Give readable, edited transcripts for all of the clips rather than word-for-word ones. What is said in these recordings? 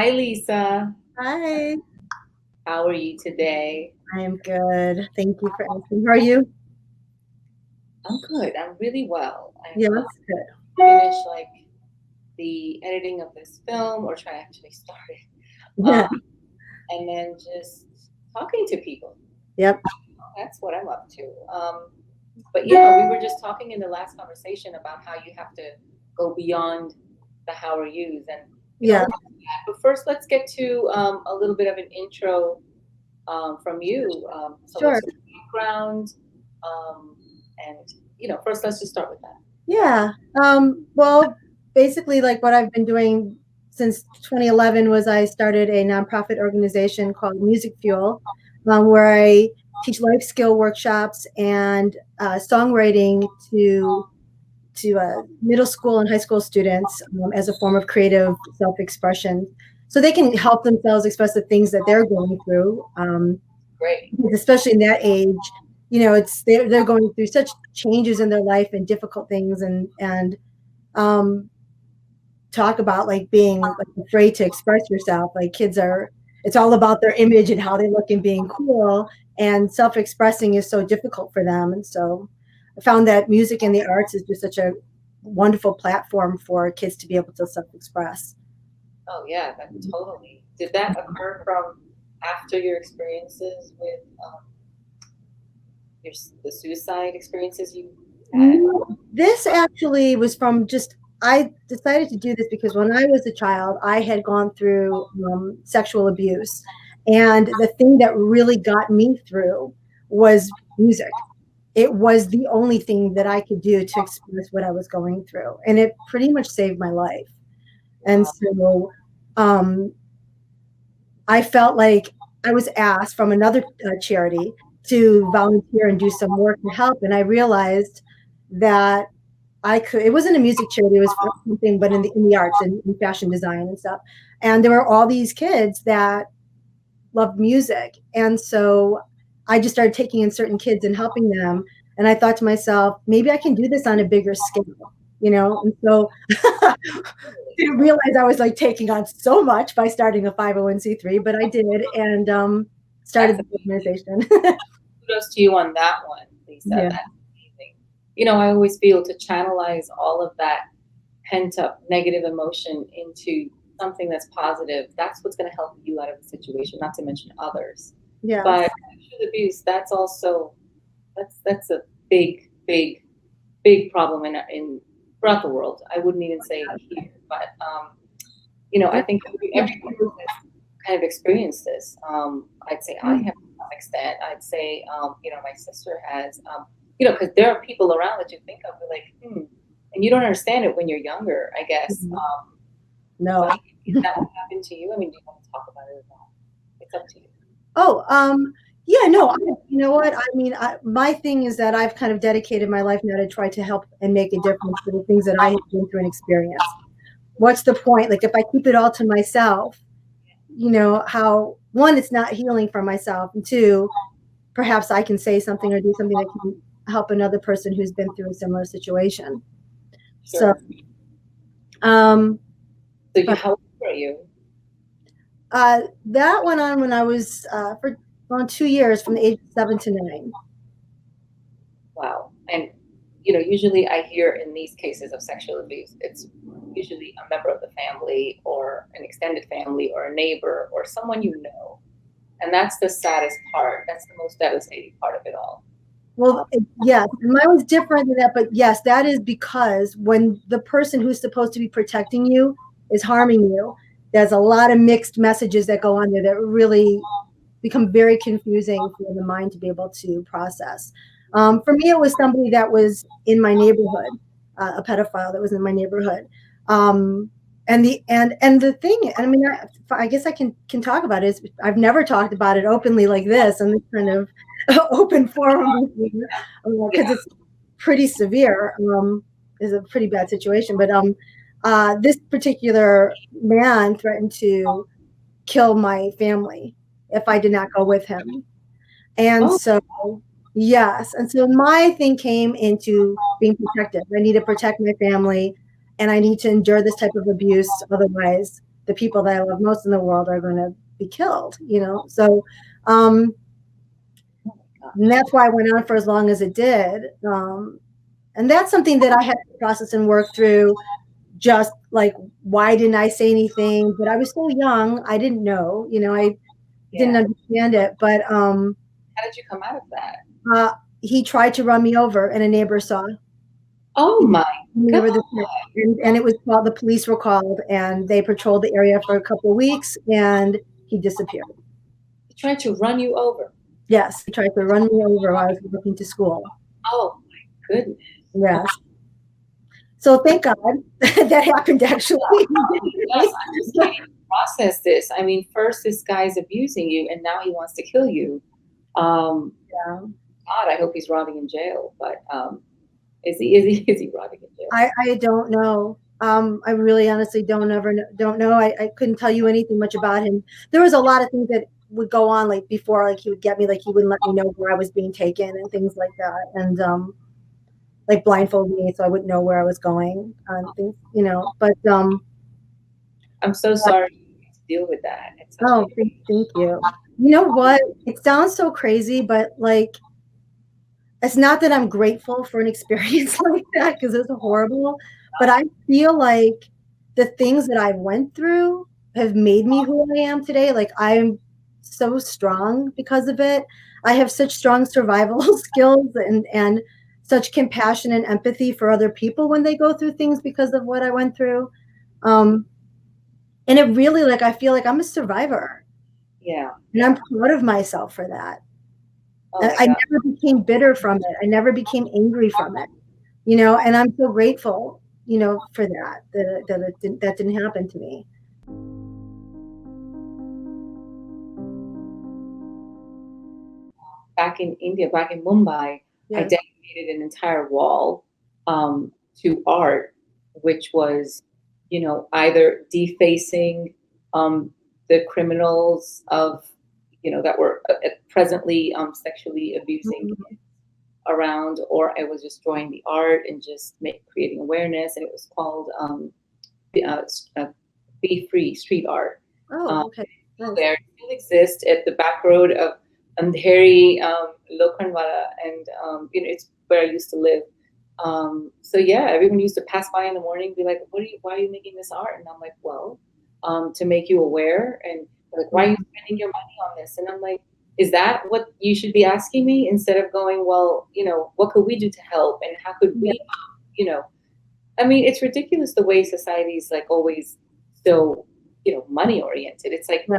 Hi, Lisa. Hi, How are you today? I am good. Thank you for asking. How are you? I'm good. I'm really well. I'm Yeah, that's good. finished like the editing of this film, or trying to actually start it, Yeah. um, and then just talking to people. Yep. That's what I'm up to. But yeah, we were just talking in the last conversation about how you have to go beyond the how are yous, and Yeah. we'll get to that. But first, let's get to a little bit of an intro from you. So, Sure. what's your background? Um, and first, let's just start with that. Yeah. Well, basically, like what I've been doing since 2011 was I started a nonprofit organization called Music Fuel, where I teach life skill workshops and songwriting to middle school and high school students as a form of creative self-expression, so they can help themselves express the things that they're going through. Great. Because especially in that age, it's they're going through such changes in their life and difficult things, and um, talk about like being like afraid to express yourself. Like kids are, it's all about their image and how they look and being cool, and self-expressing is so difficult for them. And so I found that music and the arts is just such a wonderful platform for kids to be able to self-express. Oh yeah, that totally. Did that occur from after your experiences with the suicide experiences you had? This actually was from just, I decided to do this because when I was a child, I had gone through sexual abuse. And the thing that really got me through was music. It was the only thing that I could do to express what I was going through. And it pretty much saved my life. And Wow. so um, I felt like I was asked from another charity to volunteer and do some work to help. And I realized that I could. It wasn't a music charity; it was for something, but in the arts and in fashion design and stuff. And there were all these kids that loved music, and so I just started taking in certain kids and helping them. And I thought to myself, maybe I can do this on a bigger scale. And so didn't realize I was like taking on so much by starting a 501(c)(3), but I did, and started That's the organization. kudos to you on that one, Lisa. Yeah. That's amazing. I always feel to channelize all of that pent up negative emotion into something that's positive. That's what's going to help you out of the situation, not to mention others. Yes. But sexual abuse, that's a big, big, big problem in throughout the world. I wouldn't even say here, but I think everyone has kind of experienced this. I'd say I have to some extent. I'd say my sister has. Because there are people around that you think of, you're like, and you don't understand it when you're younger, I guess. No. But is that what happened to you? I mean, do you want to talk about it at all? It's up to you. Oh, yeah, no, you know what? I mean, my thing is that I've kind of dedicated my life now to try to help and make a difference for the things that I have been through and experienced. What's the point? Like, if I keep it all to myself, how, one, it's not healing for myself, and two, perhaps I can say something or do something that can help another person who's been through a similar situation. So, Sure. um, So but how old are you? that went on when I was for around 2 years, from the age of 7 to 9. Wow. And usually I hear in these cases of sexual abuse, it's usually a member of the family or an extended family or a neighbor or someone you know. And that's the saddest part. That's the most devastating part of it all. Well, yes, mine was different than that, but yes, that is because when the person who's supposed to be protecting you is harming you, there's a lot of mixed messages that go on there that really become very confusing for the mind to be able to process. For me, it was somebody that was in my neighborhood, a pedophile that was in my neighborhood. Um, and the thing, I mean, I guess I can talk about it. I've never talked about it openly like this, and this kind of open forum, Yeah. because it's pretty severe. Is a pretty bad situation, but this particular man threatened to kill my family if I did not go with him. And Oh, so, yes. And so my thing came into being protective. I need to protect my family, and I need to endure this type of abuse. Otherwise, the people that I love most in the world are going to be killed, you know? So, um, and that's why I went on for as long as it did. And that's something that I had to process and work through. Just like, why didn't I say anything? But I was so young, I didn't know, you know, I didn't Yeah. understand it. But How did you come out of that? he tried to run me over, and a neighbor saw. Oh He my ran me God. over and it was called. The police were called, and they patrolled the area for a couple of weeks, and he disappeared. He tried to run you over. Yes, he tried to run me over while I was walking to school. Oh my goodness. Yes. So thank God that happened actually. Yes, I'm just can't even process this. I mean, first this guy's abusing you, and now he wants to kill you. Yeah. God, I hope he's rotting in jail. But is he rotting in jail? I don't know. I really honestly don't know. I couldn't tell you anything much about him. There was a lot of things that would go on like before, like he would get me, like he wouldn't let me know where I was being taken and things like that. And like blindfold me so I wouldn't know where I was going and things, you know. But I'm so sorry to deal with that. It's such oh, thank you. You know what? It sounds so crazy, but like it's not that I'm grateful for an experience like that because it's horrible, but I feel like the things that I went through have made me who I am today. Like I'm so strong because of it. I have such strong survival skills and such compassion and empathy for other people when they go through things because of what I went through. Um, and it really, like, I feel like I'm a survivor, yeah. and I'm proud of myself for that. Oh my I God. never became bitter from it. I never became angry from it, you know, and I'm so grateful, you know, for that didn't happen to me. Back in India, back in Mumbai, I Yes. dedicated an entire wall to art, which was, either defacing the criminals of, that were presently presently abusing Mhm. around, or I was just drawing the art and just creating awareness. And it was called uh, uh, Be Free Street Art. Oh, okay. Nice. There still exist at the back road of Andheri, Lokhandwala, and it's where I used to live. So yeah, everyone used to pass by in the morning, and be like, why are you making this art?" And I'm like, "Well, to make you aware." And they're like, "Why are you spending your money on this?" And I'm like, "Is that what you should be asking me instead of going, well, what could we do to help, and how could Yeah. we, you know?" I mean, it's ridiculous the way society's like always so, money oriented. It's like, Yeah.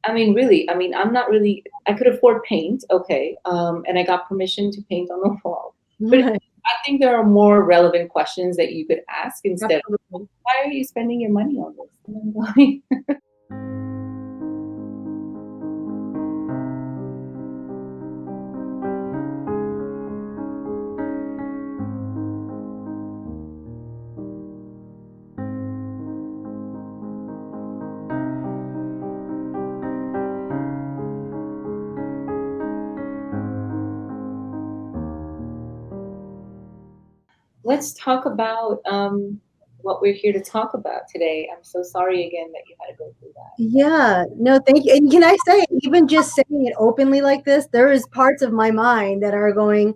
I mean, really, I mean, I'm not really, I could afford paint, okay, and I got permission to paint on the wall. But Right. I think there are more relevant questions that you could ask instead of, Absolutely. why are you spending your money on this? And I'm going, let's talk about what we're here to talk about today. I'm so sorry again that you had to go through that. Yeah. No, thank you. And can I say, even just saying it openly like this, there is parts of my mind that are going,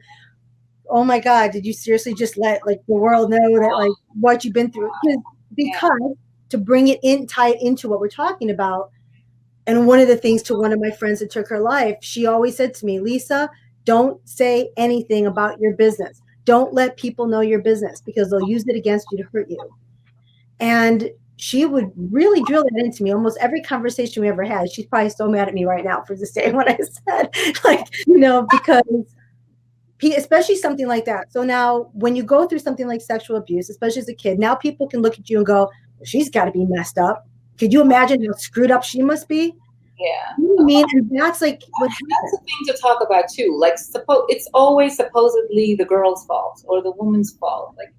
oh my God, did you seriously just let like the world know that like what you've been through? Yeah, Because to bring it in, tie it into what we're talking about. And one of the things, to one of my friends that took her life, she always said to me, Lisa, don't say anything about your business. Don't let people know your business because they'll use it against you to hurt you. And she would really drill that into me almost every conversation we ever had. She's probably so mad at me right now for just saying what I said, like, because especially something like that. So now when you go through something like sexual abuse, especially as a kid, now people can look at you and go, she's got to be messed up. Could you imagine how screwed up she must be? yeah. You know what I mean? And that's like what That's happened. a thing to talk about too. Like, it's always supposedly the girl's fault or the woman's fault. Like,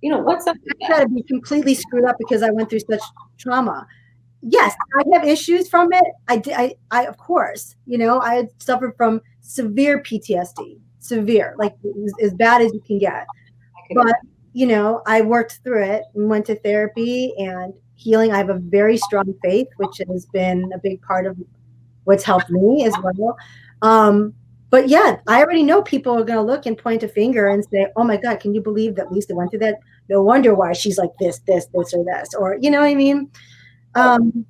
Oh, what's up with I got that? to be completely screwed up because I went through such trauma. Yes, I have issues from it. I of course, I had suffered from severe PTSD, severe, like as bad as you can get. I could But, I worked through it and went to therapy and healing. I have a very strong faith, which has been a big part of what's helped me as well. But yeah, I already know people are going to look and point a finger and say, "Oh my God, can you believe that Lisa went through that? No wonder why she's like this, or this," or you know what I mean? Oh, Um,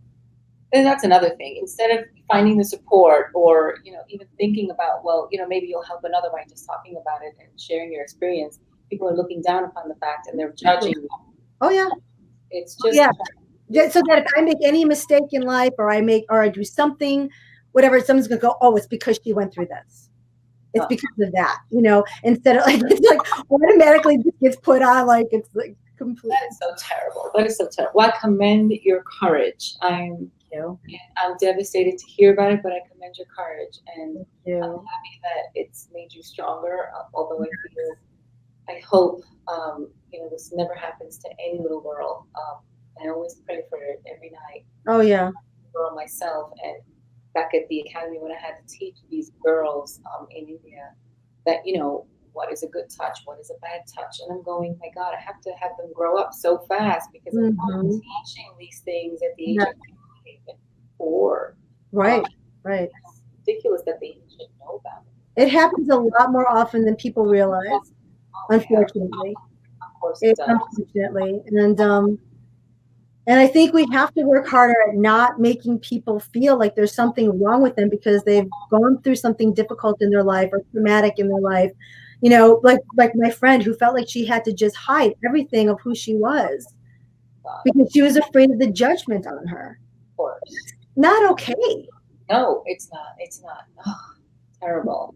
and that's another thing. Instead of finding the support or, even thinking about, well, maybe you'll help another by just talking about it and sharing your experience, people are looking down upon the fact and they're judging you. oh yeah, It's oh, just, yeah. So that if I make any mistake in life, or I do something, whatever, someone's gonna go, "Oh, it's because she went through this. It's uh, because of that." Instead of like it's like automatically just gets put on like it's like complete. that is so terrible. That is so terrible. Well, I commend your courage. You know, I'm devastated to hear about it, but I commend your courage, and thank I'm you. happy that it's made you stronger. Although I hope, this never happens to any little girl. I always pray for it every night. Oh yeah, Girl myself, and back at the academy when I had to teach these girls in India that what is a good touch, what is a bad touch, and I'm going, my God, I have to have them grow up so fast because I'm not hmm teaching these things at the age yeah, of 4. Um, right, right. it's ridiculous that they should know about it. It happens a lot more often than people realize, Oh yeah, unfortunately. of course it does. Unfortunately, and I think we have to work harder at not making people feel like there's something wrong with them because they've gone through something difficult in their life or traumatic in their life. Like my friend who felt like she had to just hide everything of who she was Of because she was afraid of the judgment on her. course. Not okay. No, it's not. It's not. Oh, terrible.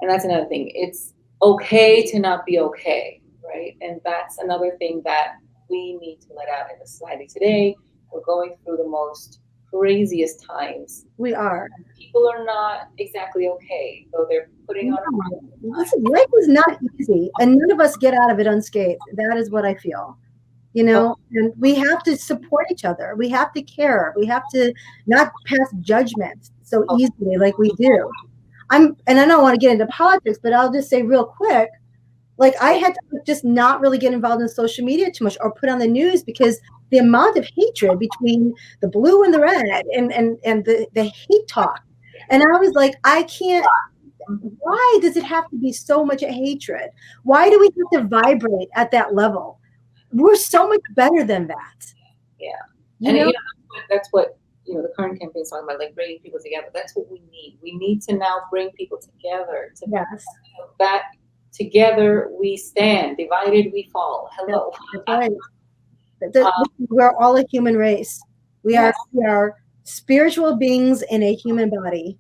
And that's another thing. It's okay to not be okay, right? And that's another thing that we need to let out in the society today. We're going through the most craziest times. We are. People are not exactly okay, though they're putting on a No. Listen, life is not easy, and none of us get out of it unscathed. That is what I feel. front. And we have to support each other. We have to care. We have to not pass judgment so Oh, easily like we do. And I don't want to get into politics, but I'll just say real quick, like I had to just not really get involved in social media too much or put on the news because the amount of hatred between the blue and the red and the hate talk. And I was like, I can't, why does it have to be so much hatred? Why do we have to vibrate at that level? We're so much better than that. yeah. You And know? that's what the current campaign is talking about, like bringing people together. That's what we need. We need to now bring people together. Yes. That together we stand, divided we fall. Hello. That's right. We're all a human race. Yes. We are spiritual beings in a human body.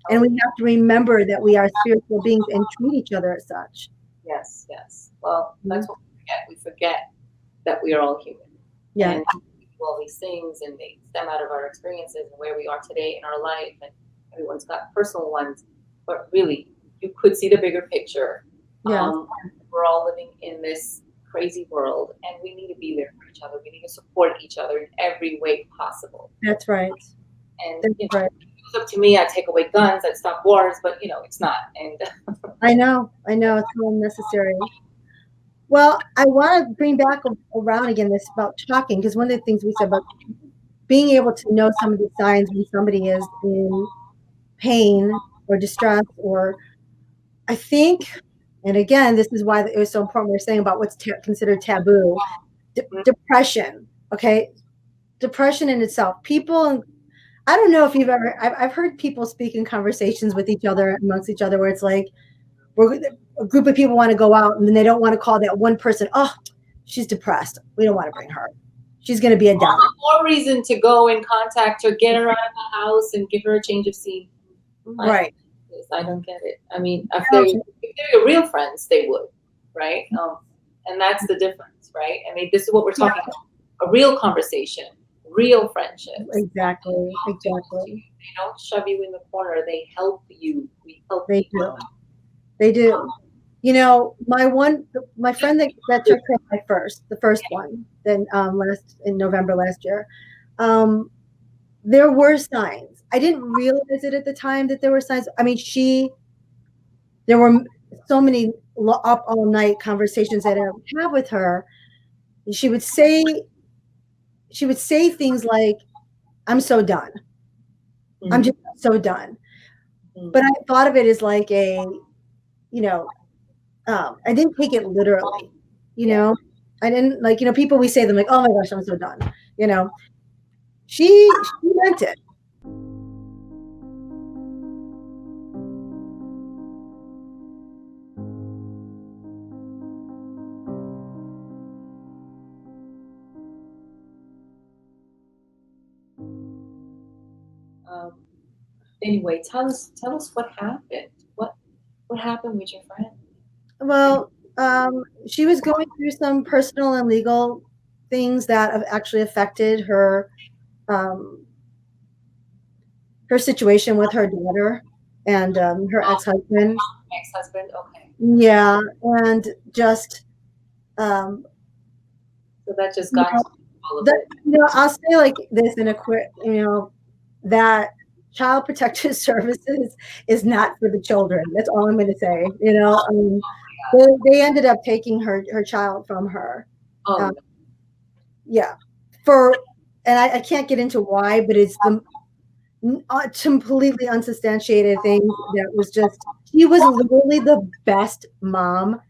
And Oh, we have to remember that we are spiritual beings and treat each other as such. yes. Yes. Well, Mhm. that's what we forget. We forget that we are all human, Yeah. and we do all these things, and they stem out of our experiences and where we are today in our life. And everyone's got personal ones, but really, you could see the bigger picture. Yeah. We're all living in this crazy world, and we need to be there for each other. We need to support each other in every way possible. That's right. And That's right. if it was up to me, I'd take away guns, I'd stop wars, but it's not. And I know. I know. It's so unnecessary. Well, I want to bring back around again this about talking because one of the things we said about being able to know some of the signs when somebody is in pain or distress, or I think, and again, this is why it was so important. We're saying about what's considered taboo, depression. Okay, depression in itself. People, I don't know if you've ever. I've heard people speak in conversations with each other amongst each other where it's like a group of people want to go out and then they don't want to call that one person. Oh, she's depressed. We don't want to bring her. She's going to be a downer. more reason to go and contact her, get her out of the house, and give her a change of scene. Right. I don't get it. I mean, if they're your real friends, they would, right? And that's the difference, right? I mean, this is what we're talking about: a real conversation, real friendships. Exactly. Exactly. They don't shove you in the corner. They help you. We help They you. do. They do. My friend that took her the first one, then in November last year, there were signs. I didn't realize it at the time that there were signs. I mean, there were so many up all night conversations that I would have with her. She would say she would say things like, I'm so done. I'm just so done. But I thought of it as like you know, I didn't take it literally, you Yeah. know. I didn't like, people we say them like, oh my gosh, I'm so done. You know, she meant it. Um, anyway, tell us what happened. What happened with your friend? Well, she was going through some personal and legal things that have actually affected um, her situation with her daughter and her Oh, ex-husband. ex-husband. Okay, Yeah, and just um, so that just you got know to all of that it. I'll say like this in a quick, that child protective services is not for the children. That's all I'm going to say. They ended up taking her child from her. Oh Um, no. yeah, for and I can't get into why, but it's the completely unsubstantiated things that was just. She was literally the best mom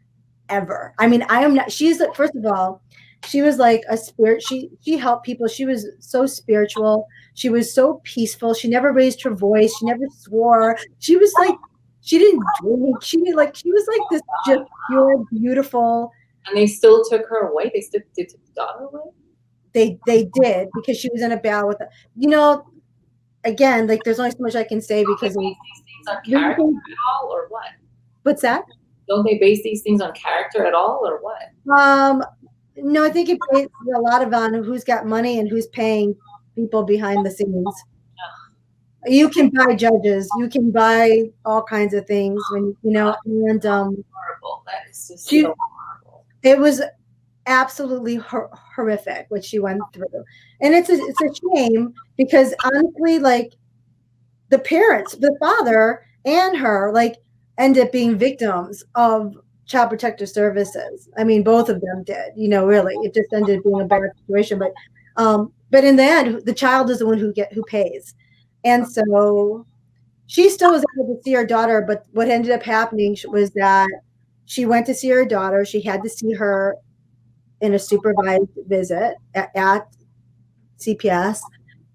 ever. I mean, I am not. She's first of all, she was like a spirit. She helped people. She was so spiritual. She was so peaceful. She never raised her voice. She never swore. She was like, she didn't drink. She didn't like. She was like this just pure, beautiful. And they still took her away. They still they took the daughter away. They did because she was in a battle with. You know, again, like there's only so much I can say Don't they because base these things on character at all, or what? what's that? Don't they base these things on character at all, or what? Um, no, I think it based a lot of on who's got money and who's paying people behind the scenes. You can buy judges, you can buy all kinds of things when and Horrible. That is just she so horrible. it was absolutely horrific what she went through, and it's a shame because honestly, like the parents, the father and her, like end up being victims of child protective services. I mean, both of them did. Really, it just ended up being a bad situation. But in the end, the child is the one who pays, and so she still was able to see her daughter. But what ended up happening was that she went to see her daughter. She had to see her in a supervised visit at CPS.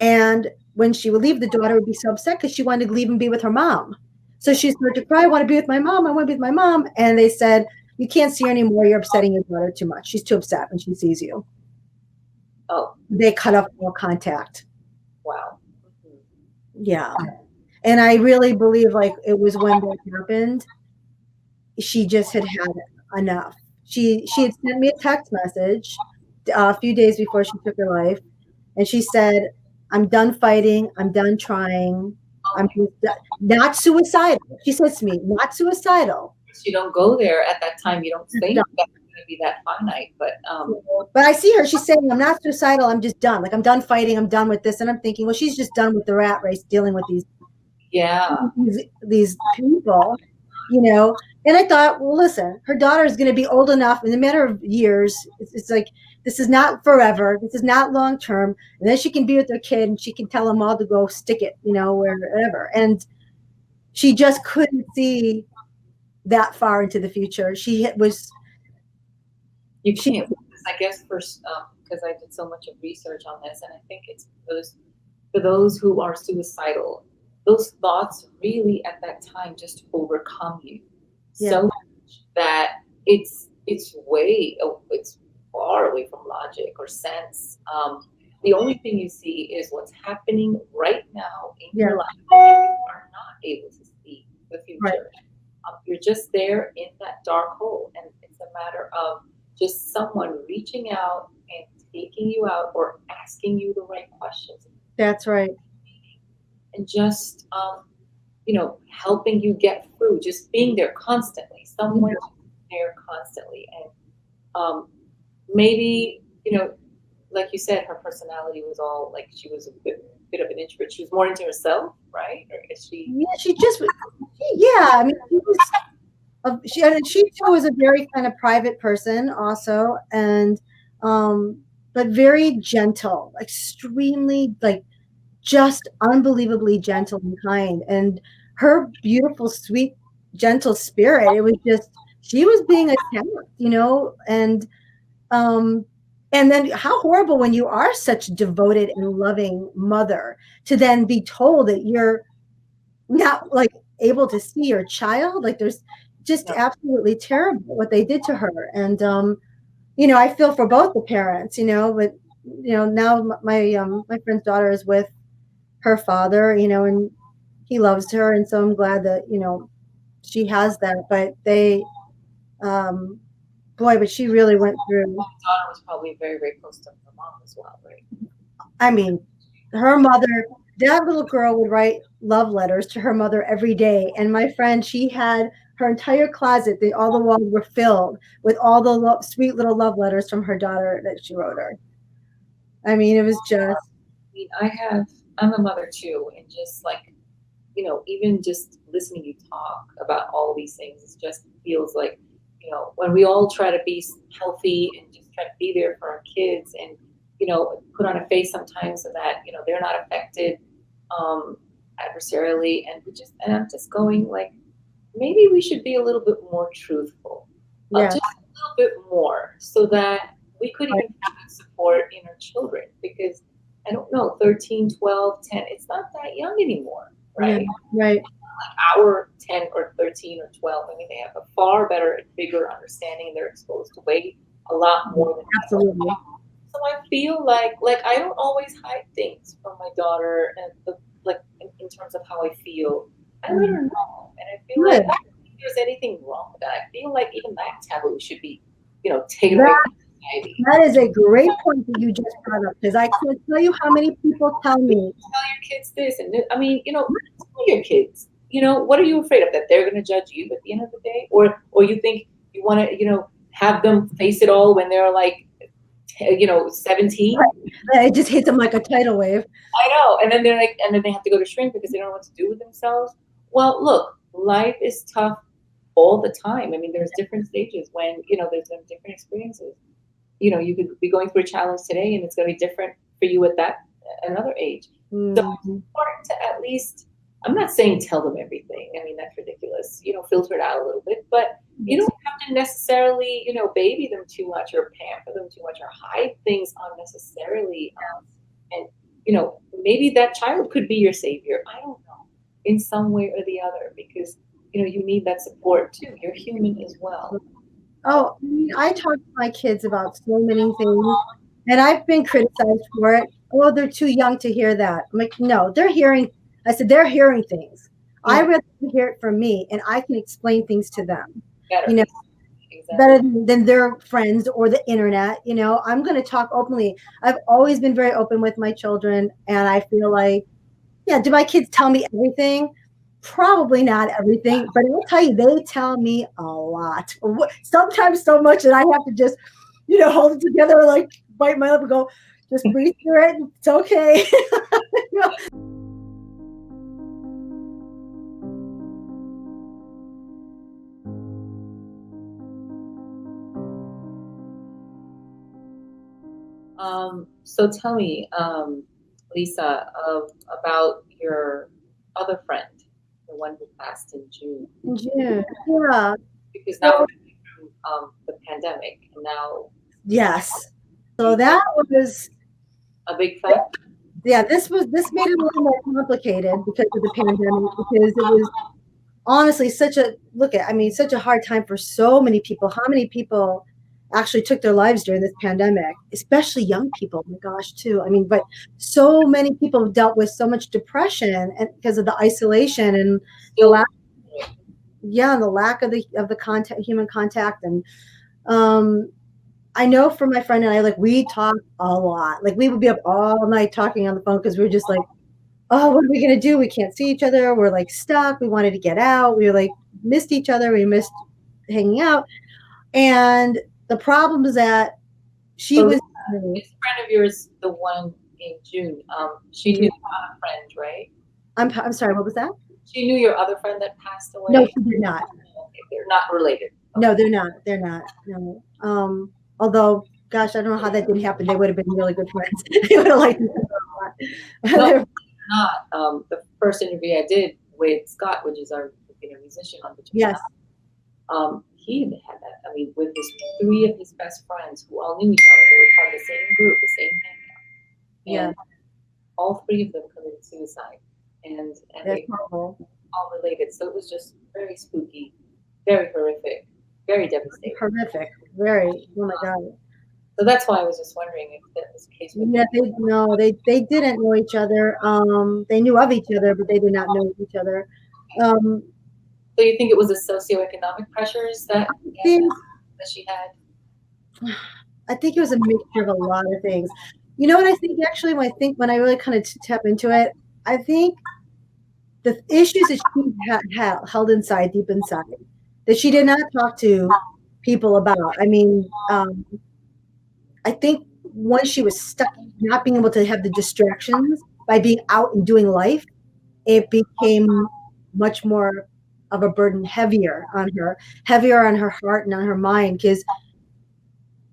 And when she would leave, the daughter would be so upset because she wanted to leave and be with her mom. So she started to cry, I want to be with my mom. I want to be with my mom. And they said, you can't see her anymore. You're upsetting your daughter too much. She's too upset when she sees you. Oh, They cut off all contact. wow. Yeah. And I really believe like it was when that happened, she just had enough. She had sent me a text message a few days before she took her life. And she said, I'm done fighting. I'm done trying. Oh I'm my. not suicidal. She says to me, not suicidal. You don't go there at that time. You don't think Done. that it's going to be that finite. But I see her. She's saying, I'm not suicidal. I'm just done. Like, I'm done fighting. I'm done with this. And I'm thinking, well, she's just done with the rat race dealing with Yeah. these people, And I thought, well, listen, her daughter is going to be old enough in a matter of years. It's like, this is not forever. This is not long term. And then she can be with her kid and she can tell them all to go stick it, wherever. And she just couldn't see that far into the future. You She, can't. I guess because I did so much of research on this, and I think it's for those who are suicidal, those thoughts really at that time just overcome you so much that it's far away from logic or sense. The only thing you see is what's happening right now in your life, and you are not able to see the future. Right. You're just there in that dark hole, and it's a matter of just someone reaching out and taking you out or asking you the right questions. That's right. And just helping you get through, just being there constantly, someone there constantly. And maybe, like you said, her personality was all like she was a bit of an introvert. She was more into herself, right? Or is she? Yeah, I mean, she too was a very kind of private person also. And, but very gentle, extremely like just unbelievably gentle and kind. And her beautiful, sweet, gentle spirit, it was just, she was being attacked, um, and then how horrible when you are such a devoted and loving mother to then be told that you're not like able to see your child. Like there's just Yeah. absolutely terrible what they did to her. And I feel for both the parents, but now my friend's daughter is with her father, and he loves her, and so I'm glad that she has that. But um, boy, but she really went through. My daughter was probably very, very close to her mom as well, right? I mean, her mother, that little girl would write love letters to her mother every day, and my friend, she had her entire closet. All the walls were filled with all the sweet little love letters from her daughter that she wrote her. I mean, it was just I mean, I'm a mother too, and just like, even just listening you talk about all these things, it just feels like, when we all try to be healthy and just try to be there for our kids and, put on a face sometimes so that, they're not affected um, adversarially. And I'm just going like, maybe we should be a little bit more truthful, yeah, just a little bit more so that we could right, even have good support in our children because I don't know, 13, 12, 10, it's not that young anymore, yeah, right? right, Our 10 or 13 or 12, I mean, they have a far better and bigger understanding. They're exposed to way a lot more than we are. absolutely. So I feel like I don't always hide things from my daughter and like in terms of how I feel. I let her know, and I feel like Good. I don't think there's anything wrong with that. I feel like even that taboo should be, taken away That from society. that is a great point that you just brought up, because I can't tell you how many people tell me, Tell your kids this, and I mean, tell your kids. What are you afraid of? That they're going to judge you at the end of the day, or you think you want to, have them face it all when they're like, 17. it just hits them like a tidal wave. I know. And then they're like, and then they have to go to shrink because they don't know what to do with themselves. Well, look, life is tough all the time. I mean, there's different stages when, there's different experiences. You could be going through a challenge today and it's going to be different for you at that, another age. So it's Mhm. important to at least, I'm not saying tell them everything. I mean, that's ridiculous. Filter it out a little bit, but you don't have to necessarily, baby them too much or pamper them too much or hide things unnecessarily. And, maybe that child could be your savior. I don't know, in some way or the other, because, you need that support too. You're human as well. Oh, I mean, I talk to my kids about so many things, and I've been criticized for it. Oh, they're too young to hear that. I'm like, no, they're hearing. I said they're hearing things. I Yeah, rather hear it from me, and I can explain things to them. You better. know, Exactly. better than their friends or the internet. I'm going to talk openly. I've always been very open with my children, and I feel like, yeah, do my kids tell me everything? Probably not everything, but I'll tell you, they tell me a lot. Sometimes so much that I have to just, hold it together, like bite my lip and go, just breathe through it. It's okay. So tell me, Lisa, about your other friend, the one who passed in June, June. Yeah. because now So, we're going through the pandemic, and now yes. So you that was, a big factor. yeah, this made it a little more complicated because of the pandemic, because it was honestly such a hard time for so many people. How many people actually took their lives during this pandemic, especially young people? Oh my gosh, too. I mean, but so many people dealt with so much depression and because of the isolation and the Still, lack, yeah, the lack of the contact, human contact. And um I know for my friend and I, like, we talk a lot. Like, we would be up all night talking on the phone because we were just like, oh, what are we gonna do? We can't see each other. We're like stuck. We wanted to get out. We were like missed each other. We missed hanging out. And the problem is that she so was, this friend of yours, the one in June, she knew your other friend, right? I'm sorry, what was that? She knew your other friend that passed No, away. she did not. Okay, they're not related. No, they're not. They're not. No. Although gosh, I don't know how that didn't happen. They would have been really good friends. They would have liked each other a No, lot. not. The first interview I did with Scott, which is our musician on Between Yes, Us, he even had that. I mean, with his three of his best friends who all knew each other, they were part of the same group, the same hangout, yeah, and all three of them committed suicide, and that's they horrible. all related. So it was just very spooky, very horrific, very devastating. Horrific. Very. Oh my God. So that's why I was just wondering if that was the case with Yeah, they no, they didn't know each other. They knew of each other, but they did not know each other. Um, So you think it was the socioeconomic pressures think that she had? I think it was a mixture of a lot of things. You know what I think actually when I really kind of tap into it, I think the issues that she had held inside, deep inside, that she did not talk to people about. I mean, I think once she was stuck, not being able to have the distractions by being out and doing life, it became much more of a burden, heavier on her heart and on her mind. Because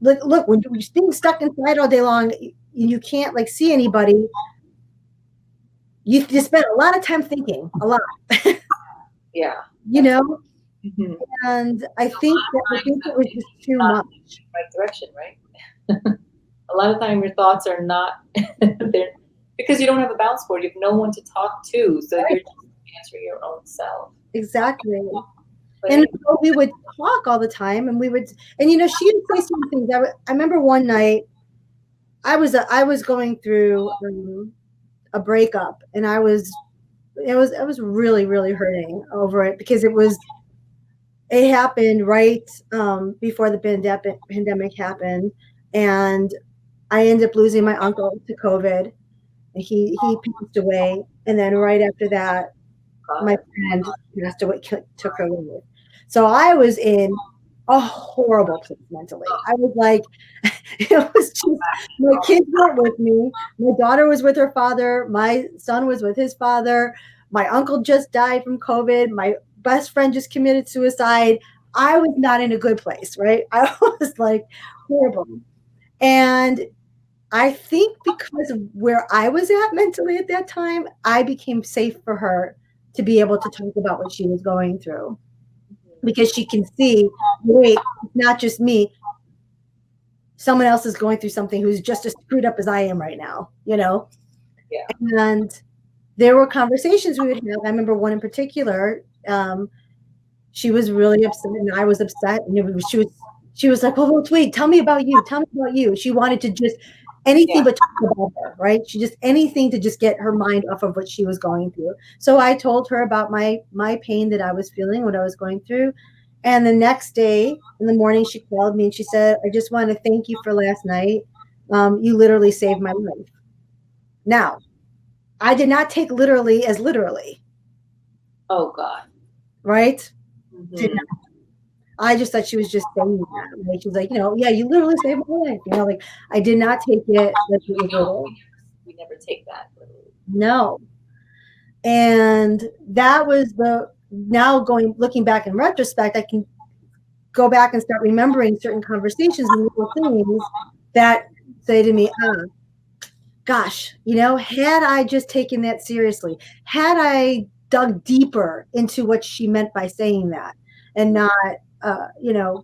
look, when you're being stuck inside all day long, you can't like see anybody. You spend a lot of time thinking, a lot, Yeah. you know. Mhm. And I think it was just too Not much. in the right direction, right? A lot of time your thoughts are not there because you don't have a balance board. You have no one to talk to, so Right. you're just answering your own self. Exactly. But And so we would talk all the time, and she would say some things. I remember one night I was going through a breakup, and I was really really hurting over it because it happened right before the pandemic happened, and I ended up losing my uncle to COVID. He passed away, and then right after that, my God, friend passed away, took her life. So I was in a horrible place mentally. I was like, it was just my kids weren't with me. My daughter was with her father. My son was with his father. My uncle just died from COVID. My best friend just committed suicide. I was not in a good place, right? I was like horrible. And I think because of where I was at mentally at that time, I became safe for her to be able to talk about what she was going through because she can see, wait, it's not just me. Someone else is going through something who's just as screwed up as I am right now, yeah, And there were conversations we would have. I remember one in particular. She was really upset, and I was upset, and she was like, "Well, wait, tell me about you. Tell me about you." She wanted to just anything yeah. but talk about her, right? She just anything to just get her mind off of what she was going through. So I told her about my pain that I was feeling, what I was going through. And the next day in the morning, she called me and she said, "I just want to thank you for last night. You literally saved my life." Now, I did not take literally as literally, Oh God. right? Did Hmm. I just thought she was just saying that. Like, she's like, yeah, you literally saved my life. Like I did not take it like it was No, literal. we never take that literally. No. And that was now looking back in retrospect, I can go back and start remembering certain conversations and little things that say to me, gosh, had I just taken that seriously, had I dug deeper into what she meant by saying that and not, uh, you know,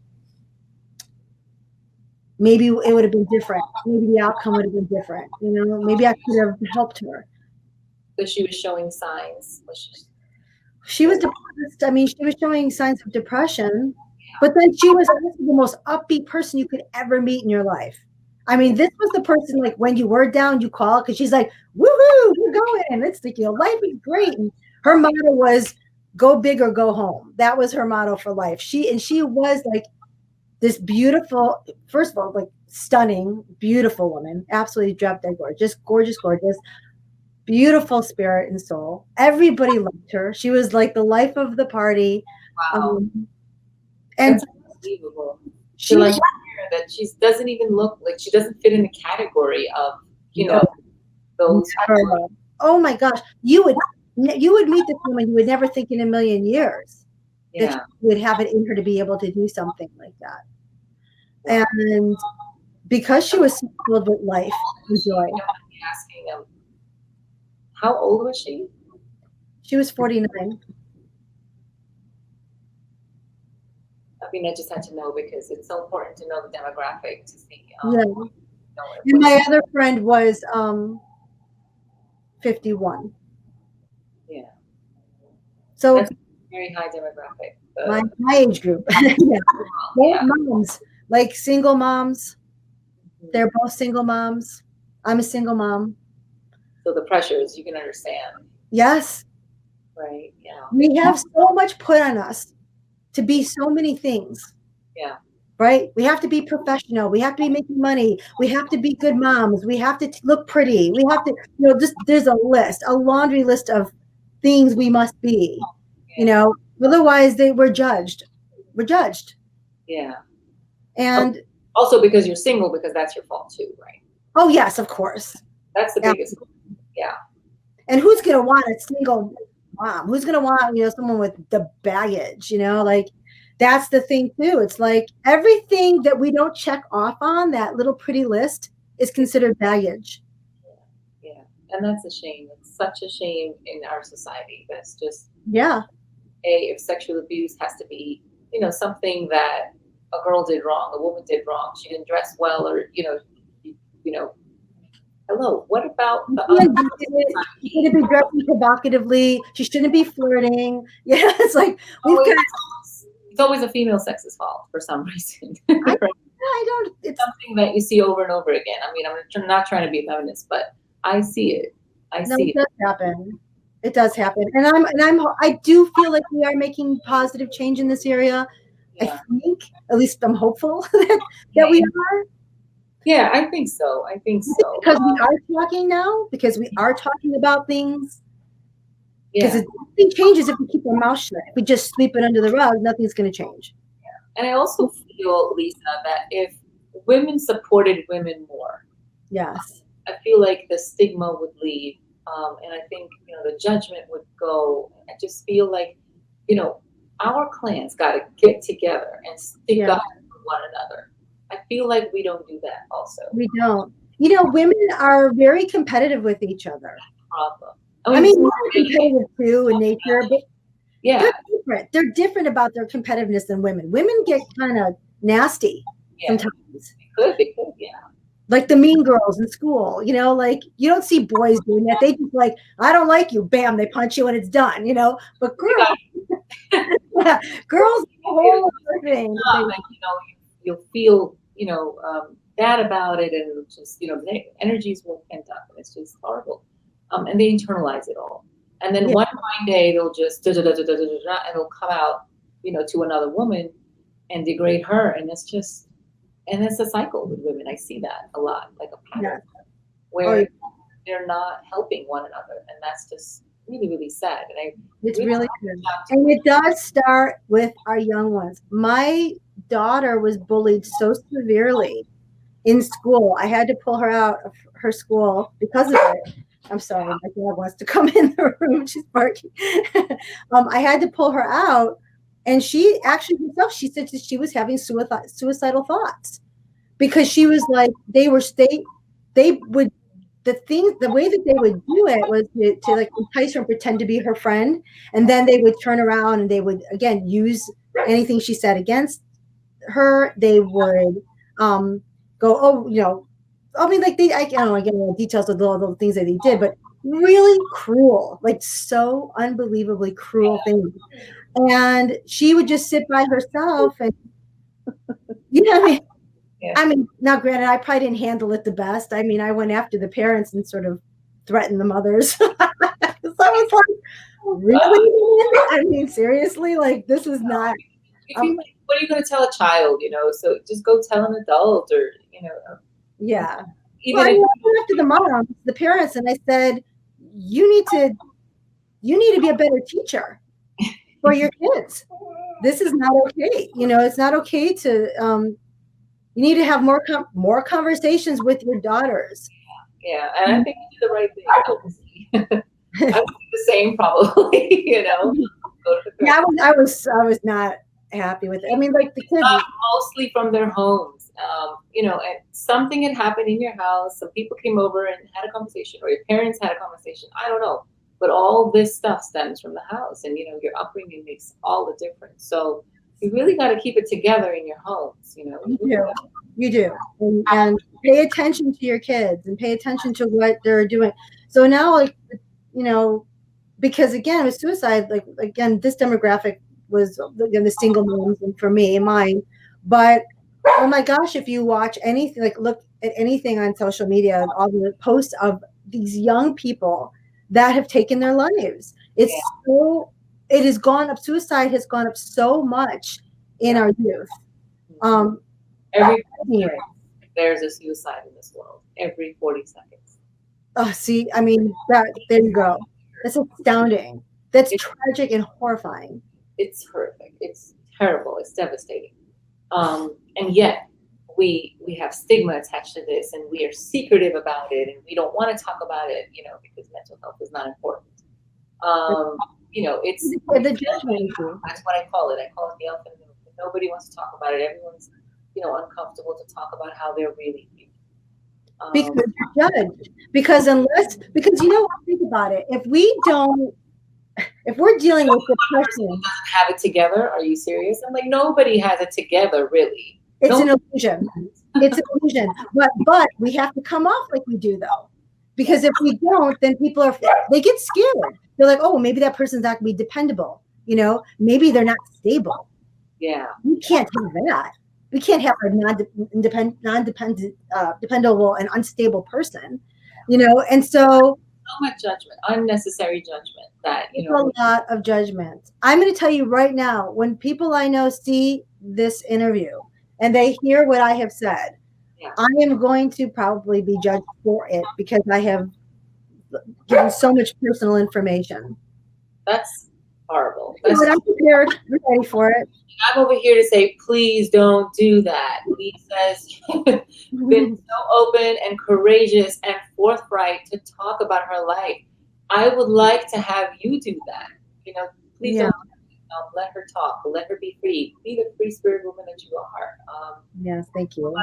maybe it would have been different. Maybe the outcome would have been different. Maybe I could have helped her. So she was showing signs. She was depressed. I mean, she was showing signs of depression, but then she was also the most upbeat person you could ever meet in your life. I mean, this was the person like when you were down, you call because she's like, "Woohoo, we're going!" It's like life is great. And her motto was, "Go big or go home." That was her motto for life. She was like this beautiful, first of all, like stunning, beautiful woman, absolutely drop dead gorgeous, gorgeous, gorgeous, beautiful spirit and soul. Everybody loved her. She was like the life of the party. Wow, Um, and that's unbelievable. To she like hear that she doesn't even look like she doesn't fit in the category of no, those. never. Oh my gosh, you would meet this woman, you would never think in a million years that she Yeah. would have it in her to be able to do something like that. Wow. And because she was so filled with life and joy. Asking him, how old was she? She was 49. I mean, I just had to know because it's so important to know the demographic to see. Yeah. You know, And my other friend was 51. Yeah. So that's a very high demographic. my age group. Yeah. Both moms, like single moms. They're both single moms. I'm a single mom. So the pressures, you can understand. Yes. Right. Yeah. We have so much put on us to be so many things. Yeah. Right? We have to be professional. We have to be making money. We have to be good moms. We have to look pretty. We have to, just there's a list, a laundry list of things we must be. Otherwise we're judged. We're judged. Yeah. And also because you're single, because that's your fault too, right? Oh yes, of course. That's the biggest. Yeah. And who's gonna want a single mom? Who's gonna want, someone with the baggage, like that's the thing too. It's like everything that we don't check off on that little pretty list is considered baggage. Yeah. And that's a shame. It's such a shame in our society. That's just if sexual abuse has to be, something that a girl did wrong, a woman did wrong, she didn't dress well, or hello, what about the other? She shouldn't be dressing provocatively. She shouldn't be flirting. Yeah, it's like it's always a female sex's fault for some reason. I don't. It's something that you see over and over again. I mean, I'm not trying to be a feminist, but I see it. It does happen. It does happen, and I do feel like we are making positive change in this area. Yeah. I think, at least I'm hopeful that we are. Yeah, I think so. Because we are talking now, because we are talking about things. Because nothing changes if we keep our mouth shut. If we just sweep it under the rug, nothing's going to change. Yeah. And I also feel, Lisa, that if women supported women more, yes, I feel like the stigma would leave. And I think, the judgment would go. I just feel like, our clans got to get together and stick up for one another. I feel like we don't do that also. We don't. Women are very competitive with each other. Problem. I mean, we're competitive too in nature, but they're different. They're different about their competitiveness than women. Women get kind of nasty sometimes. They could, yeah. Like the mean girls in school, like you don't see boys doing that. They just like, I don't like you, bam, they punch you and it's done, But girls, girls, a whole other thing. You'll feel, bad about it, and it'll just, the energies will pent up, and it's just horrible. And they internalize it all, and then one fine day they'll just and they'll come out, to another woman and degrade her, and it's a cycle with women. I see that a lot, like a pattern where they're not helping one another, and that's just really, really sad. And it's really good. And it does start with our young ones. My daughter was bullied so severely in school. I had to pull her out of her school because of it. I'm sorry, my dog wants to come in the room. She's barking. I had to pull her out, and she actually herself, she said that she was having suicidal thoughts because she was like, they would the way that they would do it was to like entice her and pretend to be her friend, and then they would turn around and they would again use anything she said against her. They would go, I mean, like I don't know, again, the details of all the things that they did, but really cruel, like so unbelievably cruel things. And she would just sit by herself, and I mean, now granted, I probably didn't handle it the best. I mean, I went after the parents and sort of threatened the mothers. So I was like, really? I mean, seriously, like this is not. What are you going to tell a child? So just go tell an adult, or Yeah. Even I went after the moms, the parents, and I said, you need to be a better teacher for your kids. This is not okay. It's not okay to. You need to have more conversations with your daughters. Yeah, and I think you do the right thing. I would do the same, probably. Yeah, I was not happy with it. I mean, like the kids. Mostly from their homes. And something had happened in your house. Some people came over and had a conversation, or your parents had a conversation. I don't know. But all this stuff stems from the house, and your upbringing makes all the difference. So you really got to keep it together in your homes. You do. You do. And pay attention to your kids and pay attention to what they're doing. So now, like, because again, with suicide, like, again, this demographic was, again, the single moms and for me and mine. But oh my gosh, if you watch anything, like look at anything on social media, all the posts of these young people that have taken their lives, it's it has gone up. Suicide has gone up so much in our youth. Every 40 years, there's a suicide in this world. Every 40 seconds. Oh, see, I mean, there you go. That's astounding. That's tragic and horrifying. It's horrific. It's terrible. It's devastating. And yet we have stigma attached to this, and we are secretive about it, and we don't want to talk about it, because mental health is not important. It's the judgment issue. That's what I call it. I call it the elephant in the room. Nobody wants to talk about it. Everyone's uncomfortable to talk about how they're really feeling. Because you're judged. Because think about it. If we're dealing with depression, doesn't have it together. Are you serious? I'm like, nobody has it together, really. It's an illusion. It's an illusion. But we have to come off like we do, though. Because if we don't, then they get scared. They're like, oh, maybe that person's not going to be dependable. Maybe they're not stable. Yeah. We can't have that. We can't have a dependable and unstable person, and so much judgment, unnecessary judgment that, a lot of judgment. I'm going to tell you right now, when people I know see this interview and they hear what I have said, I am going to probably be judged for it because I have given so much personal information. That's horrible. But I'm prepared. I'm ready for it. I'm over here to say, please don't do that. Lisa's been so open and courageous and forthright to talk about her life. I would like to have you do that. Please don't let her talk. Let her be free. Be the free spirit woman that you are. Yes, thank you.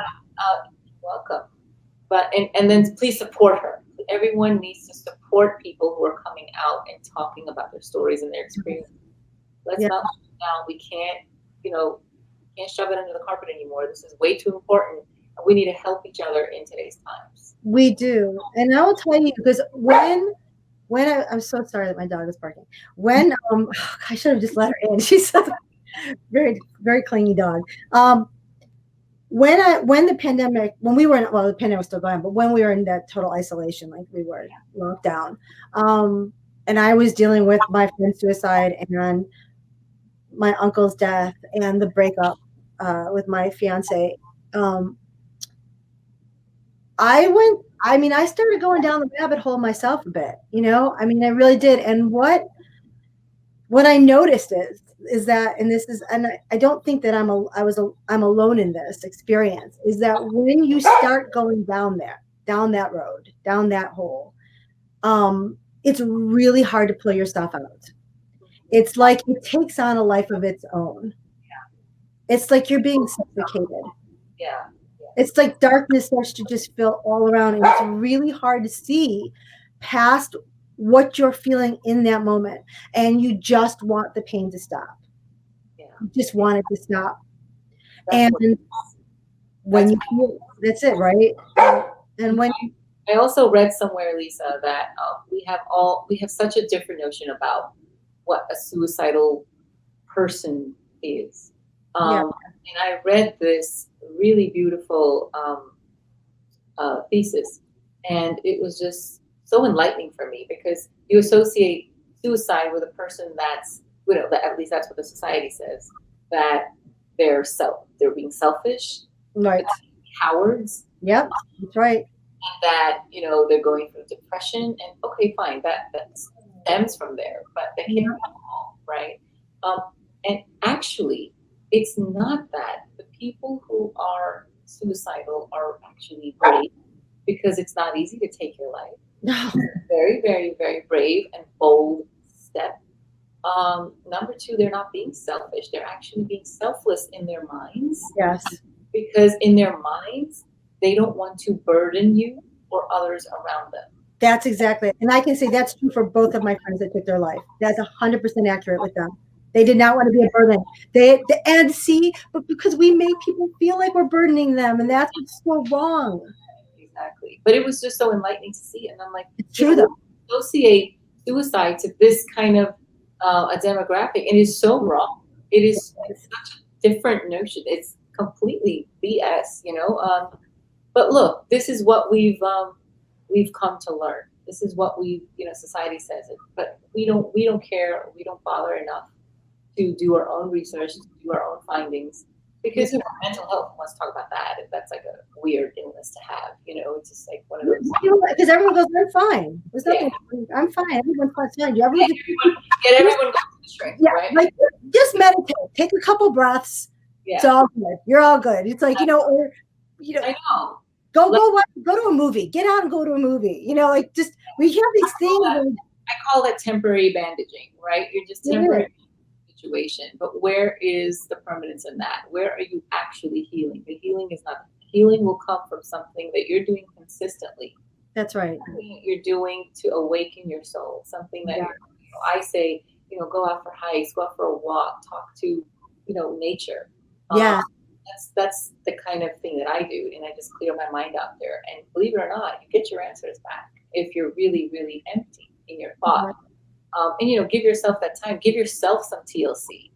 Welcome. But and then please support her. Everyone needs to support people who are coming out and talking about their stories and their experiences. Let's not now. We can't, can't shove it under the carpet anymore. This is way too important. And we need to help each other in today's times. We do. And I will tell you, because when I'm so sorry that my dog is barking. When I should have just let her in. She's a very, very clingy dog. When the pandemic, the pandemic was still going, but when we were in that total isolation, like we were locked down, and I was dealing with my friend's suicide and my uncle's death and the breakup with my fiance, I started going down the rabbit hole myself a bit, I really did. And what I noticed is that, and I don't think that I'm alone in this experience, is that when you start going down that road, down that hole, it's really hard to pull yourself out. It's like it takes on a life of its own. Yeah. It's like you're being suffocated. Yeah. It's like darkness starts to just fill all around, and it's really hard to see past what you're feeling in that moment, and you just want the pain to stop. Yeah. You just want it to stop. And when you feel, that's it, right? And when I also read somewhere, Lisa, that we have such a different notion about what a suicidal person is. And I read this really beautiful thesis, and it was just so enlightening for me, because you associate suicide with a person that's, at least that's what the society says, that they're being selfish, right, cowards. Yep, that's right. And that, they're going through depression, and okay, fine, that stems from there, but they can't be all, right? And actually, it's not that. The people who are suicidal are actually brave, because it's not easy to take your life. No. Very, very, very brave and bold step. Number two, they're not being selfish. They're actually being selfless in their minds, Yes. because in their minds, they don't want to burden you or others around them. That's exactly it. And I can say that's true for both of my friends that took their life. That's 100% accurate with them. They did not want to be a burden. And see, but because we make people feel like we're burdening them, and that's what's so wrong. Exactly. But it was just so enlightening to see. And I'm like, It's true though. associate suicide to this kind of a demographic. It is so wrong. It's such a different notion. It's completely BS. But look, this is what we've come to learn. This is what society says it, but we don't care. We don't bother enough to do our own research, to do our own findings, because mental health. Let's talk about that. If that's like a weird illness to have, it's just like one of those. Because everyone goes, I'm fine. There's nothing. I'm fine. Everyone's fine. Get everyone going to the shrink, right? Like just meditate. Take a couple breaths. Yeah. It's all good. You're all good. It's like I know. Go to a movie. Get out and go to a movie. Like just we have these things. I call it temporary bandaging, right? You're just temporary situation. But where is the permanence in that? Where are you actually healing? The healing will come from something that you're doing consistently. That's right. Something that you're doing to awaken your soul. Something that I say, go out for hikes, go out for a walk, talk to, nature. Yeah. That's the kind of thing that I do, and I just clear my mind out there. And believe it or not, you get your answers back if you're really, really empty in your thought. And give yourself that time. Give yourself some TLC.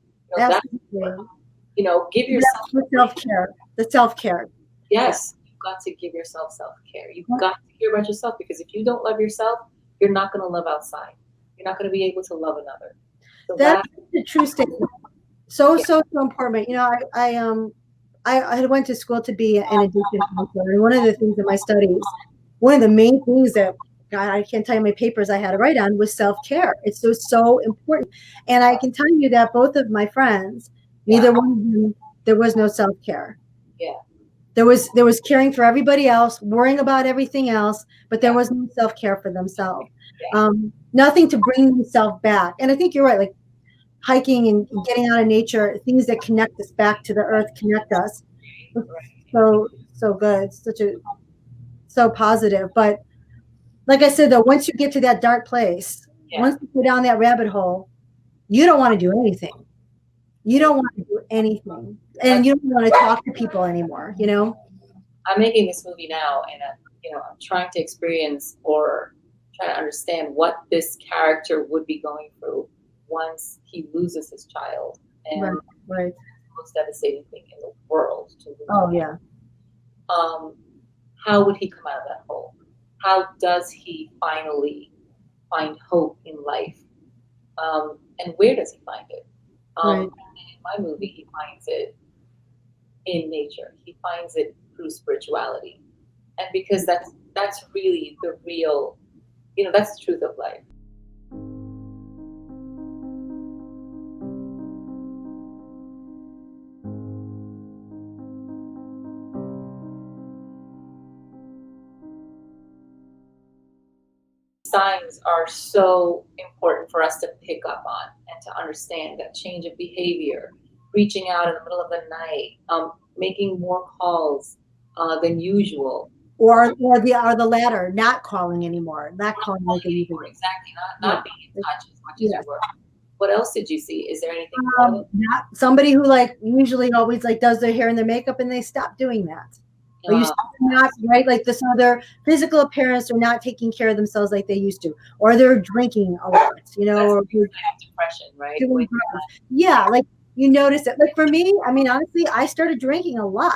Give yourself self-care. The self-care. Yes, you've got to give yourself self-care. You've got to care about yourself, because if you don't love yourself, you're not going to love outside. You're not going to be able to love another. So that's the true statement. So important. I went to school to be an addiction counselor, and one of the things in my studies, one of the main things that I can't tell you my papers I had to write on was self-care. It's so important, and I can tell you that both of my friends, neither one of them, there was no self-care. Yeah, there was caring for everybody else, worrying about everything else, but there was no self-care for themselves. Nothing to bring themselves back. And I think you're right. Like, hiking and getting out of nature, things that connect us back to the earth, connect us. So good. So positive. But like I said, though, once you get to that dark place, once you go down that rabbit hole, you don't want to do anything. You don't want to do anything. And you don't want to talk to people anymore, I'm making this movie now, and I'm trying to experience or try to understand what this character would be going through once he loses his child, and right. It's the most devastating thing in the world to lose. Oh yeah. How would he come out of that hole? How does he finally find hope in life? And where does he find it? In my movie, he finds it in nature. He finds it through spirituality, and because that's really the real, that's the truth of life. Signs are so important for us to pick up on and to understand that change of behavior, reaching out in the middle of the night, making more calls than usual, or the latter, not calling anymore, not calling like anymore. Exactly, not being in touch as much as you were. What else did you see? Is there anything? Somebody who usually always does their hair and their makeup, and they stop doing that. Or you not right, like this other physical appearance, or not taking care of themselves like they used to, or they're drinking a lot, or depression, right? Yeah, you notice it. Like for me, honestly, I started drinking a lot.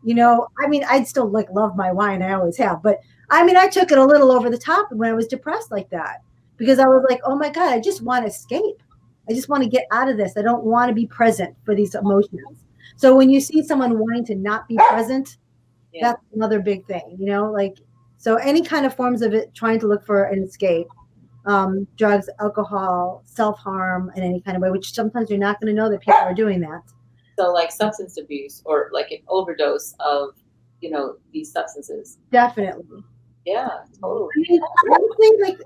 I'd still love my wine, I always have, but I took it a little over the top when I was depressed like that, because I was like, oh my God, I just want to escape. I just want to get out of this. I don't want to be present for these emotions. So when you see someone wanting to not be present, that's another big thing, so any kind of forms of it, trying to look for an escape, drugs, alcohol, self-harm in any kind of way, which sometimes you're not going to know that people are doing that. So like substance abuse, or like an overdose of, these substances. Definitely. Yeah, totally. I think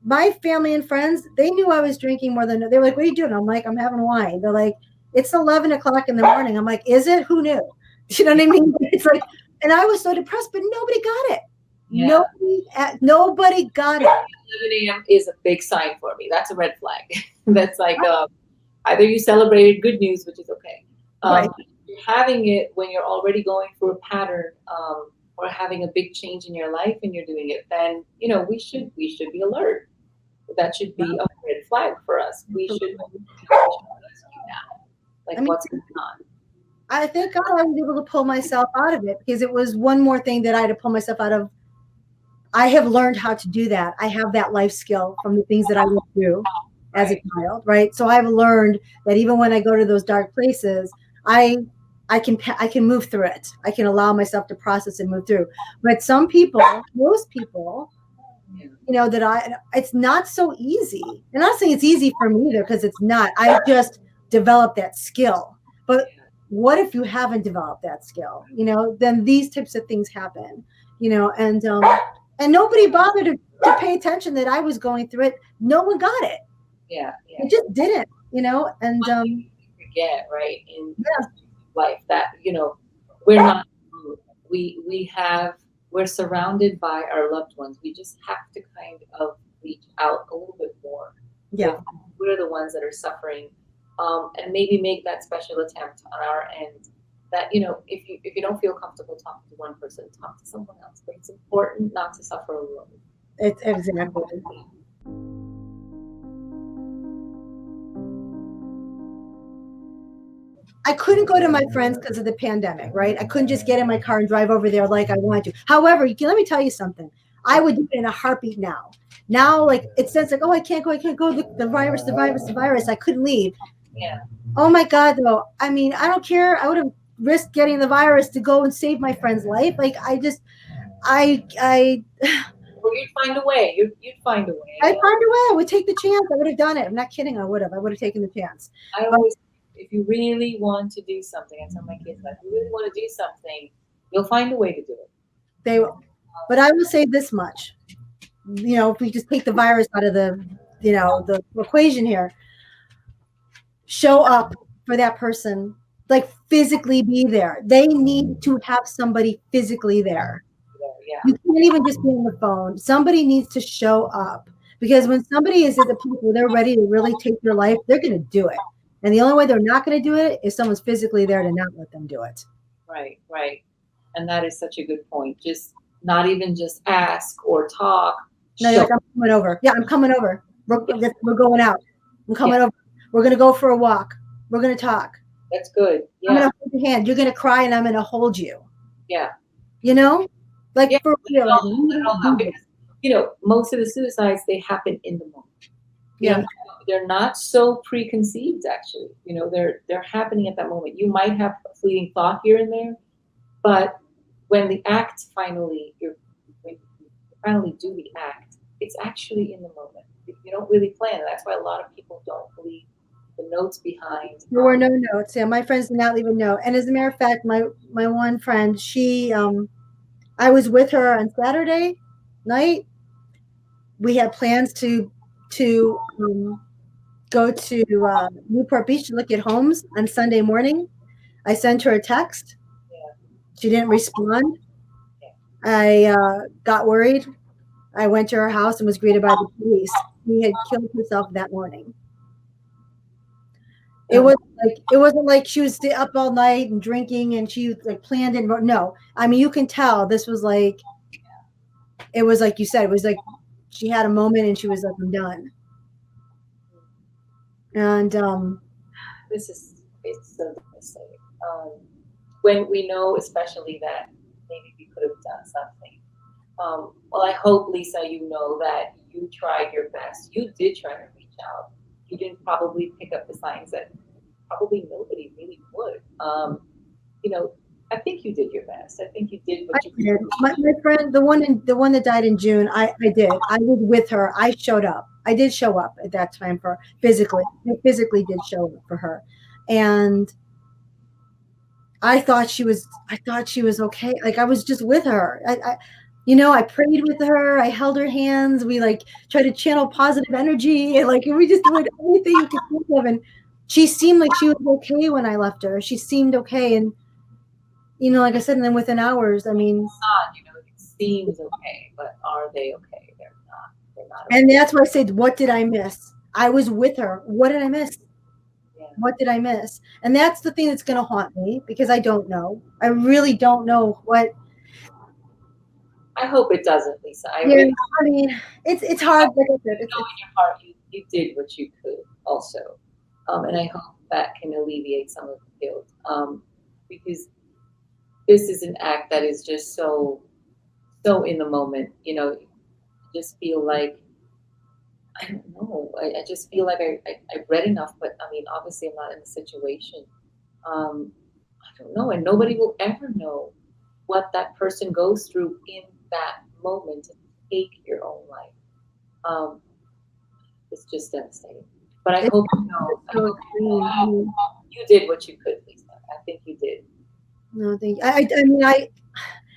my family and friends, they knew I was drinking more than they were like, "What are you doing?" I'm like, "I'm having wine." They're like, "It's 11 o'clock in the morning." I'm like, "Is it? Who knew?" You know what I mean? It's like, and I was so depressed, but nobody got it. Yeah. Nobody got it. 11 a.m. is a big sign for me. That's a red flag. That's like either you celebrated good news, which is okay. Right. You're having it when you're already going through a pattern, or having a big change in your life and you're doing it, then we should be alert. That should be a red flag for us. We should rescue now. I Like mean, what's going on? I thank God I was able to pull myself out of it because it was one more thing that I had to pull myself out of. I have learned how to do that. I have that life skill from the things that I went through as a Right. child, right? So I've learned that even when I go to those dark places, I I can move through it. I can allow myself to process and move through. But some people, most people, Yeah. that it's not so easy. And I'm not saying it's easy for me either because it's not. I just developed that skill. But Yeah. what if you haven't developed that skill? Then these types of things happen. And nobody bothered to pay attention that I was going through it. No one got it. Yeah. Yeah. It just didn't. And One thing we forget, right, in yeah, life that we're not we're surrounded by our loved ones. We just have to kind of reach out a little bit more yeah. if we're the ones that are suffering, and maybe make that special attempt on our end. That if you don't feel comfortable talking to one person, talk to someone else. But it's important not to suffer alone. It's exactly. I couldn't go to my friends because of the pandemic, right? I couldn't just get in my car and drive over there like I wanted to. However, let me tell you something. I would do it in a heartbeat now. Now, like it says, like, oh, I can't go. The virus, the virus, the virus. I couldn't leave. Yeah. Oh my God, though. I mean, I don't care. I would have risked getting the virus to go and save my friend's life. Like I Well, you'd find a way. You'd find a way. I found a way. I would take the chance. I would have done it. I'm not kidding. I would have. I would have taken the chance. I But always, if you really want to do something, I tell my kids that if you really want to do something, you'll find a way to do it. they, but I will say this much. If we just take the virus out of the equation here, show up for that person, like physically be there. They need to have somebody physically there. Yeah. You can't even just be on the phone. Somebody needs to show up because when somebody is at the point where they're ready to really take their life, they're going to do it. And the only way they're not going to do it is someone's physically there to not let them do it. Right. Right. And that is such a good point. Just not even just ask or talk. No, you're Show. like, I'm coming over. Yeah, I'm coming over. We're going out. I'm coming Yeah, over. We're going to go for a walk. We're going to talk. that's good. I'm Yeah. going to hold your hand. You're going to cry and I'm going to hold you. Yeah. You know? Yeah. Like for Let it real. all, Like, let it all out. Because, most of the suicides, they happen in the moment. yeah. They're not so preconceived actually. They're happening at that moment. You might have a fleeting thought here and there, but when the act finally when you finally do the act, it's actually in the moment. You don't really plan it. That's why a lot of people don't leave the notes behind. There were no notes. Yeah, my friends did not leave a note. And as a matter of fact, my one friend, she I was with her on Saturday night. We had plans to go to Newport Beach to look at homes on Sunday morning. I sent her a text. Yeah, She didn't respond. yeah, I got worried. I went to her house and was greeted by the police. She had killed herself that morning. um, It wasn't like she was up all night and drinking and she like planned it. No, I mean you can tell this was like it was like you said. It was like she had a moment and she was like, I'm done. And this is it's so devastating. When we know, especially that maybe we could have done something. Well, I hope, Lisa, you know that you tried your best. You did try to reach out. You didn't probably pick up the signs that probably nobody really would. You know, I think you did your best. I think you did I what you did. could. My friend, the one that died in June, I did. I was with her. I showed up. I did show up at that time for physically. I physically did show up for her, and I thought she was okay. Like I was just with her. I prayed with her. I held her hands. We like tried to channel positive energy, and like we just did everything you could think of. And she seemed like she was okay when I left her. She seemed okay, and like I said, and then within hours, I mean, Not, it seems okay, but are they okay? They're not. They're not and okay. that's why I said, what did I miss? I was with her. What did I miss? Yeah. What did I miss? And that's the thing that's going to haunt me because I don't know. I really don't know what. I hope it doesn't, Lisa. I Yeah, really I mean, it's hard. Like I said, know in your heart you did what you could also. And I hope that can alleviate some of the guilt. Because this is an act that is just so in the moment. I just feel like I don't know. I just feel like I've read enough, but I mean, obviously, I'm not in the situation. Um, I don't know, and nobody will ever know what that person goes through in that moment to take your own life. Um, it's just devastating. But I it's hope you know. I so hope extreme. I mean, you did what you could, Lisa. I think you did. no, thank you. I mean,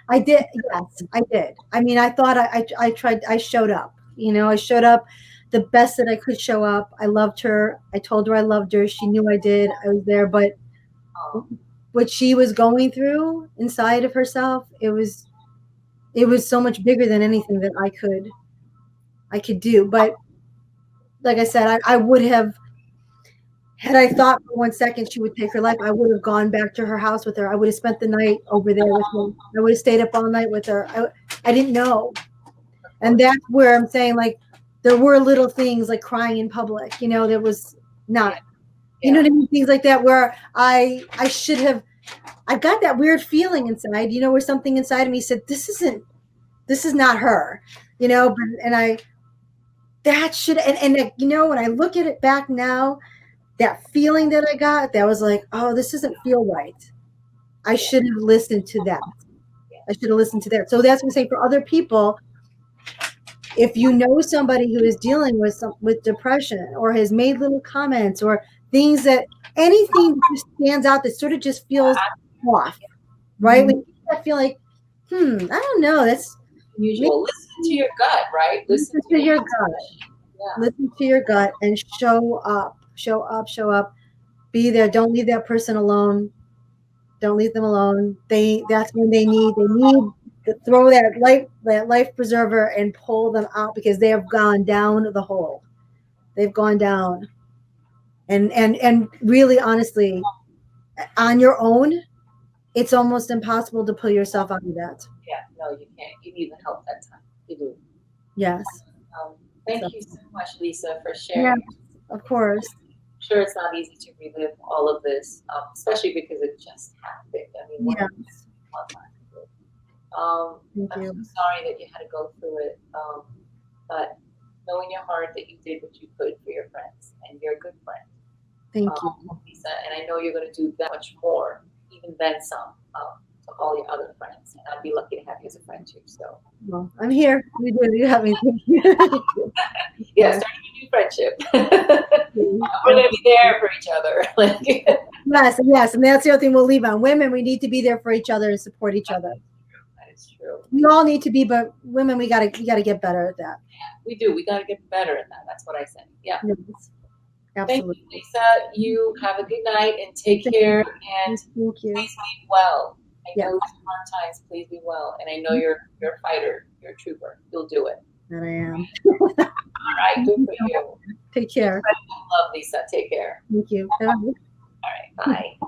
I did. Yes, I did. I mean, I thought I tried. I showed up. I showed up the best that I could show up. I loved her. I told her I loved her. She knew I did. I was there. But Um, what she was going through inside of herself, it was so much bigger than anything that I could do. But like I said, I would have. Had I thought for 1 second she would take her life, I would have gone back to her house with her. I would have spent the night over there with her. I would have stayed up all night with her. I didn't know. of And course. that's where I'm saying, like, there were little things like crying in public, that was Yeah. not, Yeah. what I mean? Things like that where I should have, I got that weird feeling inside, where something inside of me said, this is not her, and that should, and like, when I look at it back now, that feeling that I got, that was like, oh, this doesn't feel right. I Yeah. should have listened to that. Yeah. I should have listened to that. So that's what I'm saying for other people. If you know somebody who is dealing with depression or has made little comments or things that anything that just stands out that sort of just feels off, right? When you feel like, I don't know, that's maybe Unusual. Listen to your gut, right? Listen listen to to your your gut. intuition. Yeah. Listen to your gut and show up. Show up, show up. Be there. Don't leave that person alone. Don't leave them alone. That's when they need to throw that life preserver and pull them out because they have gone down the hole. They've gone down. And really honestly, on your own, it's almost impossible to pull yourself out of that. Yeah. No, you can't. You need the help that time. You do. Yes. Um, So thank you so much, Lisa, for yeah, sharing. of course. I'm sure it's not easy to relive all of this, especially because it just happened. I mean, Yeah. one time ago. Thank I'm so you. sorry that you had to go through it, but know in your heart that you did what you could for your friends, and you're a good friend, Thank you. Lisa. And I know you're going to do that much more, even then some, to all your other friends. And I'd be lucky to have you as a friend too. So, Well, I'm here. You have me. Thank you. yeah, Yeah. starting a new friendship. We're going to be there for each other. Like, Yes, yes, and that's the other thing we'll leave on. Women, we need to be there for each other and support each other. that is true. We all need to be, but women, we gotta get better at that. We do. We got to get better at that. That's what I said. Yeah. Yes, Thank absolutely. you, Lisa. You have a good night and take care. And Thank you. please be well. I Yeah, know it's hard times. Please be well. And I know you're a fighter. You're a trooper. You'll do it. that I am. All right. Good for you. Take care. Love, Lisa. Take care. Thank you. All right. Bye.